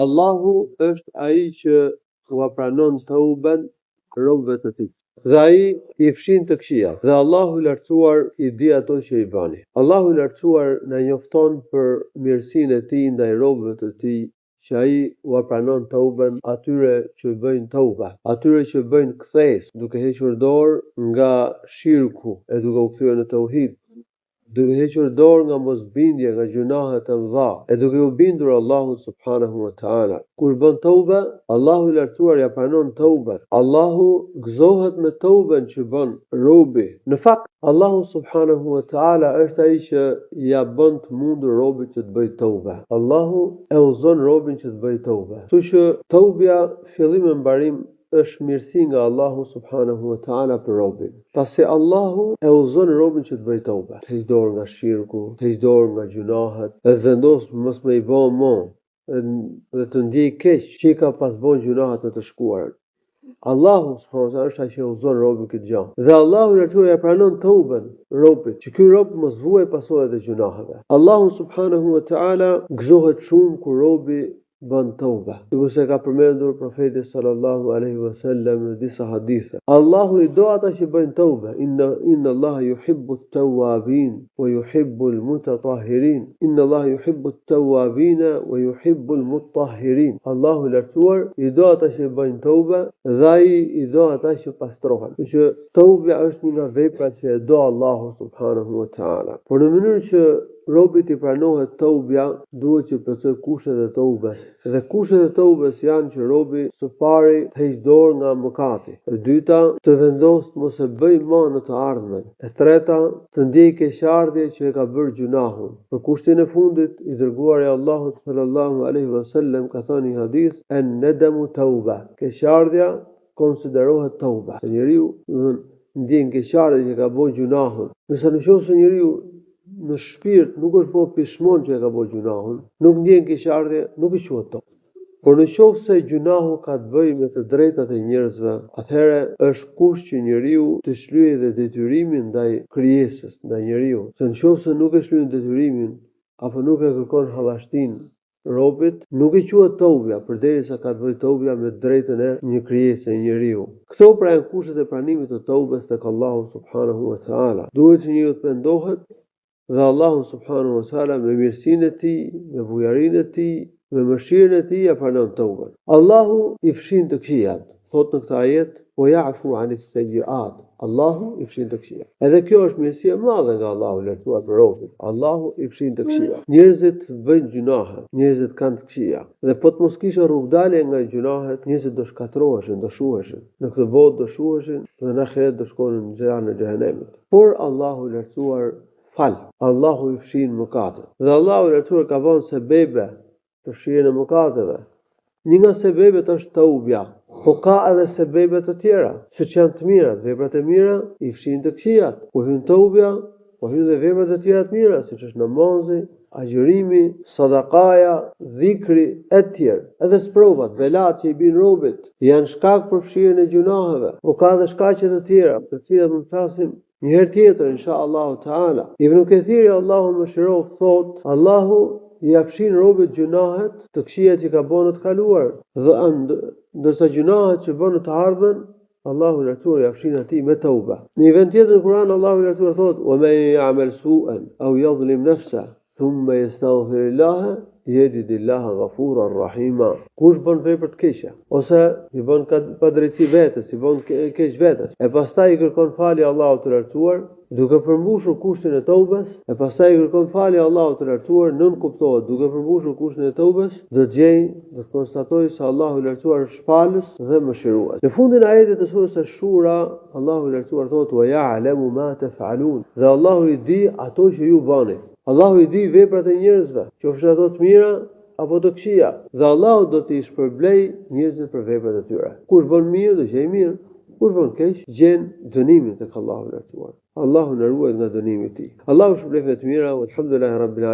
Allahu është ai që ua pranon tauben robëve të tij. Dhe ai I fshin të këqijat. Dhe Allahu I lartësuar I di ato që I bani. Allahu I lartësuar na njofton për mirësinë e tij ndaj robëve të tij, që ai ua pranon tauben atyre që bëjnë tauba, atyre që bëjnë kthesë, duke hequr dorë nga shirku e duke u kthyer në tauhid, duke hequr dorë nga mosbindja, nga gjunahet e mëdha, e duke u bindur Allahut subhanahu wa taala. Kush bën tauba, Allahu I lartësuar ja pranon tauben. Allahu gëzohet me tauben që bën robi. Në fakt, Allahu subhanahu wa taala është ai që ja bën të mundur robit që të bëjë tauba. Allahu e udhëzon robin që të bëjë tauba. Kështu që taubja fillim e mbarim është mirësi nga Allahu subhanahu wa taala për robin. Pasi Allahu e udhëzon robin që të bëjë tauba, të heqë dorë nga shirku, të heqë dorë nga gjunahet, e të vendos mos më I bë më, dhe të ndjej keq që I ka pas bën gjunahet e të shkuarat. Allahu subhanahu wa taala është ai që udhëzon robin këtë gjë. Dhe Allahu lartësuar ja pranon tauben robit, që ky rob mos vuaj pasojat e gjunaheve. Allahu subhanahu wa taala gëzohet shumë kur robi bën tauba. Sikur se ka përmendur profeti sallallahu alaihi wasallam në disa hadithe. Allahu I do ata që bëjnë tauba. Inna Allaha yuhibbu at-tawwabin wa yuhibbu al-mutatahhirin. Inna Allaha yuhibbu at-tawwabin wa yuhibbu al-mutahhirin. Allahu lartësuar I do ata që bëjnë tauba dhe ai I do ata që pastrohen. Që tauba është një nga veprat që e do Allahu subhanahu wa taala. Por në mënyrë që robit I pranohet taubja, duhet që plotësoj kushtet e taubes. Dhe kushtet e taubes janë që robi së pari të heqë dorë nga mëkati, e dyta të vendosë mos e bëj më në të ardhmen, e treta të ndjej keqardhje që e ka bërë gjunahun. Për kushtin e fundit, I dërguari Allahut sallallahu alaihi wasallam ka thënë një hadith, an-nadamu tauba. Keqardhja konsiderohet tauba. Se njeriu ndjen keqardhje që ka bërë gjunahun. Nëse nëse njeriu në shpirt nuk është po pishmon që e ka bërë gjunahun, nuk ndjen keqardhje, nuk I quhet tauba. Por në qoftë se gjunahu ka të bëjë me të drejtat e njerëzve, atëherë është kusht që njeriu të shlyejë dhe detyrimin ndaj krijesës, ndaj njeriu. Se në qoftë se nuk e shlyen detyrimin apo nuk e kërkon hallashtin robit, nuk I quhet taubja, përderisa ka të bëjë taubja me drejtën e një krijese, e njeriu. Këto pra janë kushtet e pranimit të taubes tek Allahu subhanahu wa taala. Duhet që njeriu të pendohet dhe Allahu subhanahu wa taala me mirësinë e tij, me bujarinë e tij, me mëshirën e tij ja pranon tauben. Allahu I fshin të këqijat, thot në këtë ajet, "Wa ya'fu 'anis sayyi'at." Allahu I fshin të këqijat. Edhe kjo është mirësi e madhe nga Allahu lartuar për robën. Allahu I fshin të këqijat. Njerëzit bëjnë gjunahe, njerëzit kanë të këqija. Dhe po të mos kishe rrugdalje nga gjunahet, njerëzit do shkatroheshin, do shuheshin. Në këtë botë do shuheshin dhe në ahiret do shkonin në xhenem e xhenemit. Por Allahu lartuar fal. Allahu I fshin mëkatet. Dhe Allahu lartuar ka vënë sebebe për shirjen e mëkateve. Një nga sebebet është taubja, po ka edhe sebebe të tjera, siç janë të mirat, veprat e mira I fshin të këqijat. Po hyn taubja, po hyn dhe veprat e tjera të mira, siç është namazi, agjërimi, sadakaja, dhikri e tjerë. Edhe sprovat, belat që I bin robit, janë shkak për fshirjen e gjunaheve. Po ka edhe shkaqe të tjera, të cilat mund të flasim një herë tjetër inshallah taala. Ibn Kathiri Allahu mëshiroft thot, Allahu I fshin robit gjunahet të këqija që ka bën në të kaluar, dhe ndërsa gjunahet që bën në të ardhmen, Allahu lartuar I fshin atij me tauba. Në një vend tjetër në Kur'an Allahu lartuar thot, "Wa man ya'mal su'an aw yadhlim nafsahu thumma yastaghfirillaha yajidillahu ghafuran rahima." Kush bën vepër të keqe ose I bën padrejti vetes, I bën keq vetes, e pastaj I kërkon falje Allahut të lartuar, duke përmbushur kushtin e taubes, e pastaj I kërkon falje Allahut të lartuar, nën kuptohet, duke përmbushur kushtin e taubes, do të gjejë, do të konstatojë se Allahu I lartuar është falës dhe mëshirues. Në fundin e ajetit të surës Ash-Shura, Allahu I lartuar thotë, "Wa ya'lamu ma taf'alun." Dhe Allahu I di ato që ju bani. Allahu I di veprat e njerëzve, qofshin ato të mira apo të këqija, dhe Allahu do t'i shpërblej njerëzit për veprat e tyre. Kush bën mirë do gjej mirë, kush bën keq gjen dënimin tek Allahu I lartuar. Allahu na ruaj nga dënimi I tij. Allahu shpëlbej të mira, walhamdulillahi rabbil alamin.